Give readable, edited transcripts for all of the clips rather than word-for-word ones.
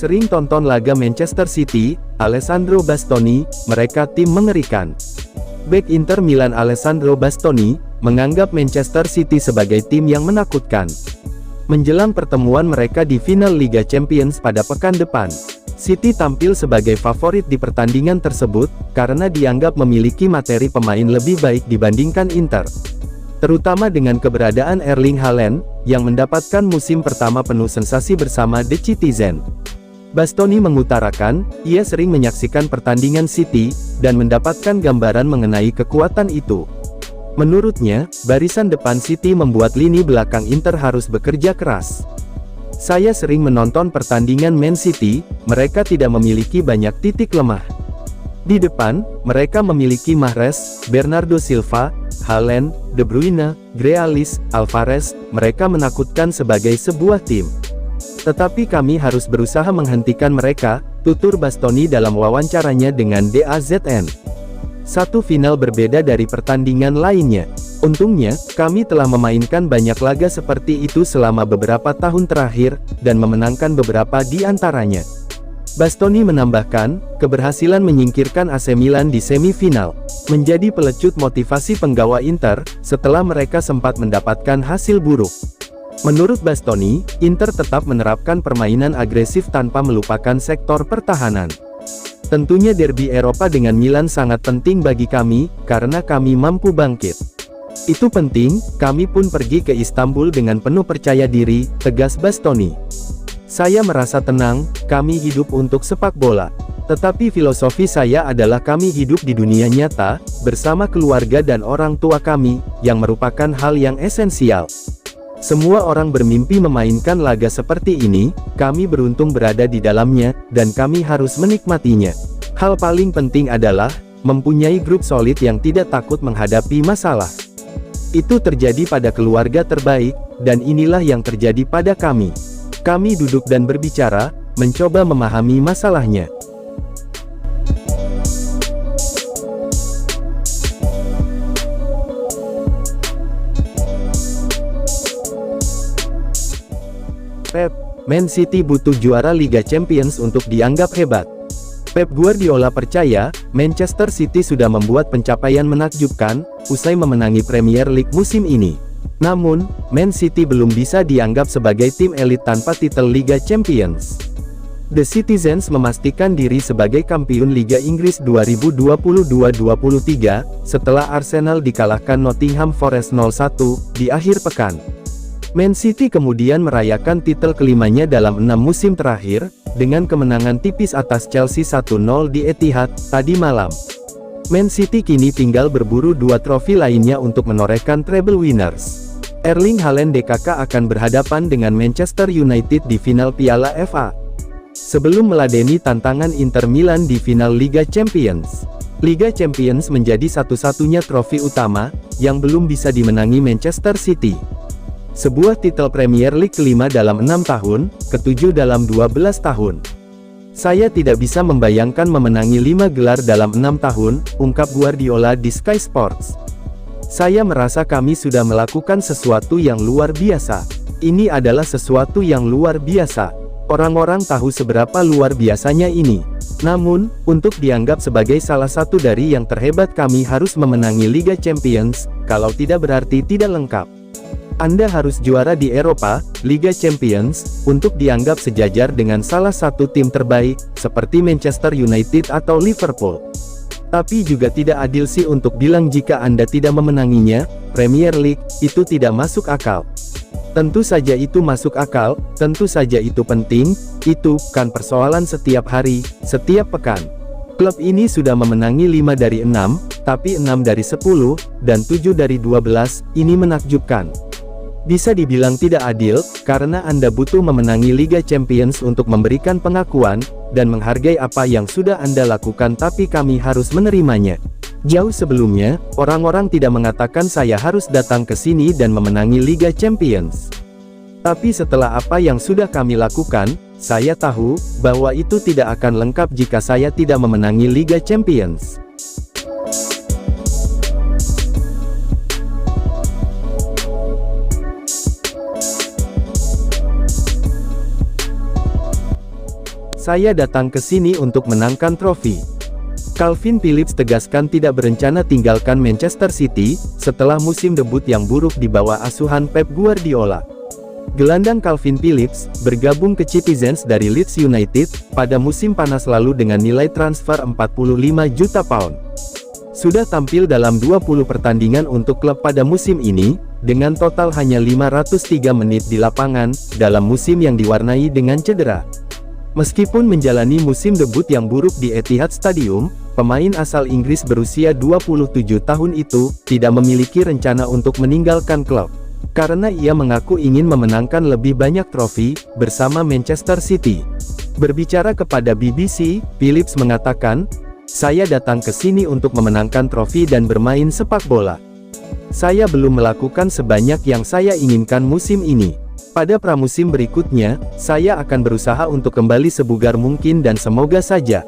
Sering tonton laga Manchester City, Alessandro Bastoni, mereka tim mengerikan. Bek Inter Milan Alessandro Bastoni, menganggap Manchester City sebagai tim yang menakutkan. Menjelang pertemuan mereka di final Liga Champions pada pekan depan, City tampil sebagai favorit di pertandingan tersebut, karena dianggap memiliki materi pemain lebih baik dibandingkan Inter. Terutama dengan keberadaan Erling Haaland, yang mendapatkan musim pertama penuh sensasi bersama The Citizen. Bastoni mengutarakan, ia sering menyaksikan pertandingan City, dan mendapatkan gambaran mengenai kekuatan itu. Menurutnya, barisan depan City membuat lini belakang Inter harus bekerja keras. Saya sering menonton pertandingan Man City, mereka tidak memiliki banyak titik lemah. Di depan, mereka memiliki Mahrez, Bernardo Silva, Haaland, De Bruyne, Grealish, Alvarez, mereka menakutkan sebagai sebuah tim. Tetapi kami harus berusaha menghentikan mereka, tutur Bastoni dalam wawancaranya dengan DAZN. Satu final berbeda dari pertandingan lainnya. Untungnya, kami telah memainkan banyak laga seperti itu selama beberapa tahun terakhir, dan memenangkan beberapa di antaranya. Bastoni menambahkan, keberhasilan menyingkirkan AC Milan di semifinal, menjadi pelecut motivasi penggawa Inter, setelah mereka sempat mendapatkan hasil buruk. Menurut Bastoni, Inter tetap menerapkan permainan agresif tanpa melupakan sektor pertahanan. Tentunya derby Eropa dengan Milan sangat penting bagi kami, karena kami mampu bangkit. Itu penting, kami pun pergi ke Istanbul dengan penuh percaya diri, tegas Bastoni. Saya merasa tenang, kami hidup untuk sepak bola. Tetapi filosofi saya adalah kami hidup di dunia nyata, bersama keluarga dan orang tua kami, yang merupakan hal yang esensial. Semua orang bermimpi memainkan laga seperti ini, kami beruntung berada di dalamnya, dan kami harus menikmatinya. Hal paling penting adalah, mempunyai grup solid yang tidak takut menghadapi masalah. Itu terjadi pada keluarga terbaik, dan inilah yang terjadi pada kami. Kami duduk dan berbicara, mencoba memahami masalahnya. Pep, Man City butuh juara Liga Champions untuk dianggap hebat. Pep Guardiola percaya, Manchester City sudah membuat pencapaian menakjubkan, usai memenangi Premier League musim ini. Namun, Man City belum bisa dianggap sebagai tim elit tanpa titel Liga Champions. The Citizens memastikan diri sebagai kampiun Liga Inggris 2022-23, setelah Arsenal dikalahkan Nottingham Forest 0-1, di akhir pekan. Man City kemudian merayakan titel kelimanya dalam 6 musim terakhir, dengan kemenangan tipis atas Chelsea 1-0 di Etihad, tadi malam. Man City kini tinggal berburu 2 trofi lainnya untuk menorehkan treble winners. Erling Haaland DKK akan berhadapan dengan Manchester United di final Piala FA. Sebelum meladeni tantangan Inter Milan di final Liga Champions. Liga Champions menjadi satu-satunya trofi utama, yang belum bisa dimenangi Manchester City. Sebuah titel Premier League kelima dalam 6 tahun, ketujuh dalam 12 tahun. Saya tidak bisa membayangkan memenangi 5 gelar dalam 6 tahun, ungkap Guardiola di Sky Sports. Saya merasa kami sudah melakukan sesuatu yang luar biasa. Ini adalah sesuatu yang luar biasa. Orang-orang tahu seberapa luar biasanya ini. Namun, untuk dianggap sebagai salah satu dari yang terhebat kami harus memenangi Liga Champions, kalau tidak berarti tidak lengkap. Anda harus juara di Eropa, Liga Champions, untuk dianggap sejajar dengan salah satu tim terbaik, seperti Manchester United atau Liverpool. Tapi juga tidak adil sih untuk bilang jika Anda tidak memenanginya, Premier League, itu tidak masuk akal. Tentu saja itu masuk akal, tentu saja itu penting, itu kan persoalan setiap hari, setiap pekan. Klub ini sudah memenangi 5 dari 6, tapi 6 dari 10, dan 7 dari 12, ini menakjubkan. Bisa dibilang tidak adil, karena Anda butuh memenangi Liga Champions untuk memberikan pengakuan, dan menghargai apa yang sudah Anda lakukan, tapi kami harus menerimanya. Jauh sebelumnya, orang-orang tidak mengatakan saya harus datang ke sini dan memenangi Liga Champions. Tapi setelah apa yang sudah kami lakukan, saya tahu, bahwa itu tidak akan lengkap jika saya tidak memenangi Liga Champions. Saya datang ke sini untuk menangkan trofi. Calvin Phillips tegaskan tidak berencana tinggalkan Manchester City, setelah musim debut yang buruk di bawah asuhan Pep Guardiola. Gelandang Calvin Phillips, bergabung ke Citizens dari Leeds United, pada musim panas lalu dengan nilai transfer 45 juta pound. Sudah tampil dalam 20 pertandingan untuk klub pada musim ini, dengan total hanya 503 menit di lapangan, dalam musim yang diwarnai dengan cedera. Meskipun menjalani musim debut yang buruk di Etihad Stadium, pemain asal Inggris berusia 27 tahun itu, tidak memiliki rencana untuk meninggalkan klub. Karena ia mengaku ingin memenangkan lebih banyak trofi, bersama Manchester City. Berbicara kepada BBC, Phillips mengatakan, "Saya datang ke sini untuk memenangkan trofi dan bermain sepak bola. Saya belum melakukan sebanyak yang saya inginkan musim ini. Pada pramusim berikutnya, saya akan berusaha untuk kembali sebugar mungkin dan semoga saja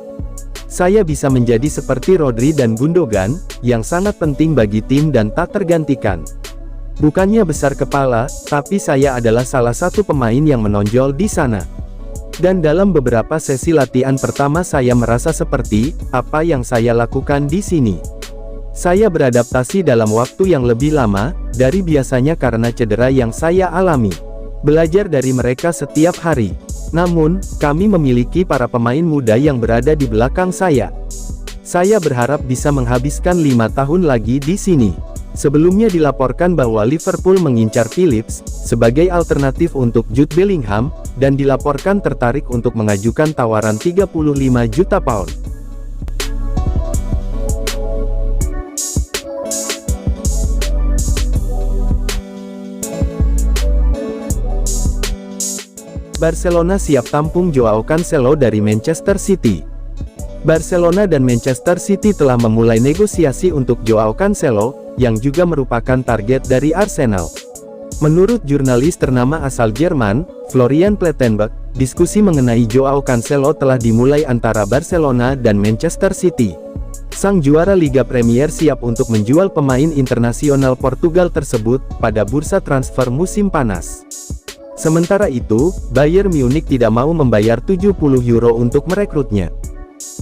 saya bisa menjadi seperti Rodri dan Gundogan, yang sangat penting bagi tim dan tak tergantikan. Bukannya besar kepala, tapi saya adalah salah satu pemain yang menonjol di sana. Dan dalam beberapa sesi latihan pertama saya merasa seperti apa yang saya lakukan di sini. Saya beradaptasi dalam waktu yang lebih lama dari biasanya karena cedera yang saya alami. Belajar dari mereka setiap hari. Namun, kami memiliki para pemain muda yang berada di belakang saya. Saya berharap bisa menghabiskan 5 tahun lagi di sini." Sebelumnya dilaporkan bahwa Liverpool mengincar Phillips sebagai alternatif untuk Jude Bellingham, dan dilaporkan tertarik untuk mengajukan tawaran 35 juta pound. Barcelona siap tampung Joao Cancelo dari Manchester City. Barcelona dan Manchester City telah memulai negosiasi untuk Joao Cancelo, yang juga merupakan target dari Arsenal. Menurut jurnalis ternama asal Jerman, Florian Plettenberg, diskusi mengenai Joao Cancelo telah dimulai antara Barcelona dan Manchester City. Sang juara Liga Premier siap untuk menjual pemain internasional Portugal tersebut pada bursa transfer musim panas. Sementara itu, Bayern Munich tidak mau membayar 70 euro untuk merekrutnya.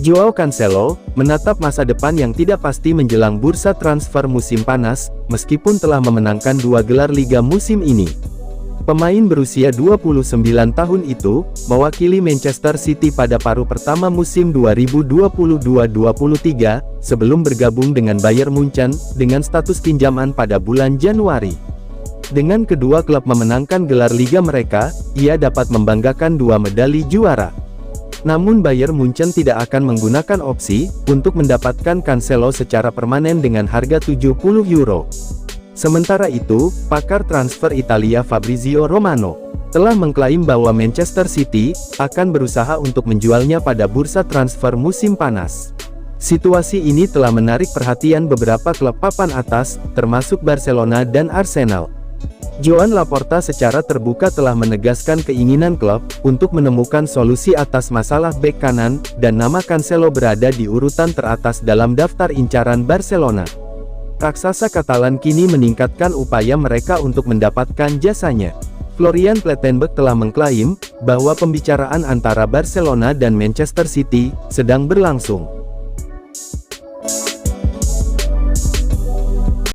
Joao Cancelo menatap masa depan yang tidak pasti menjelang bursa transfer musim panas, meskipun telah memenangkan 2 gelar Liga musim ini. Pemain berusia 29 tahun itu, mewakili Manchester City pada paruh pertama musim 2022-23, sebelum bergabung dengan Bayern Munchen, dengan status pinjaman pada bulan Januari. Dengan kedua klub memenangkan gelar Liga mereka, ia dapat membanggakan 2 medali juara. Namun Bayern Munchen tidak akan menggunakan opsi untuk mendapatkan Cancelo secara permanen dengan harga 70 euro. Sementara itu, pakar transfer Italia Fabrizio Romano telah mengklaim bahwa Manchester City akan berusaha untuk menjualnya pada bursa transfer musim panas. Situasi ini telah menarik perhatian beberapa klub papan atas, termasuk Barcelona dan Arsenal. Joan Laporta secara terbuka telah menegaskan keinginan klub untuk menemukan solusi atas masalah bek kanan, dan nama Cancelo berada di urutan teratas dalam daftar incaran Barcelona. Raksasa Katalan kini meningkatkan upaya mereka untuk mendapatkan jasanya. Florian Plettenberg telah mengklaim bahwa pembicaraan antara Barcelona dan Manchester City sedang berlangsung.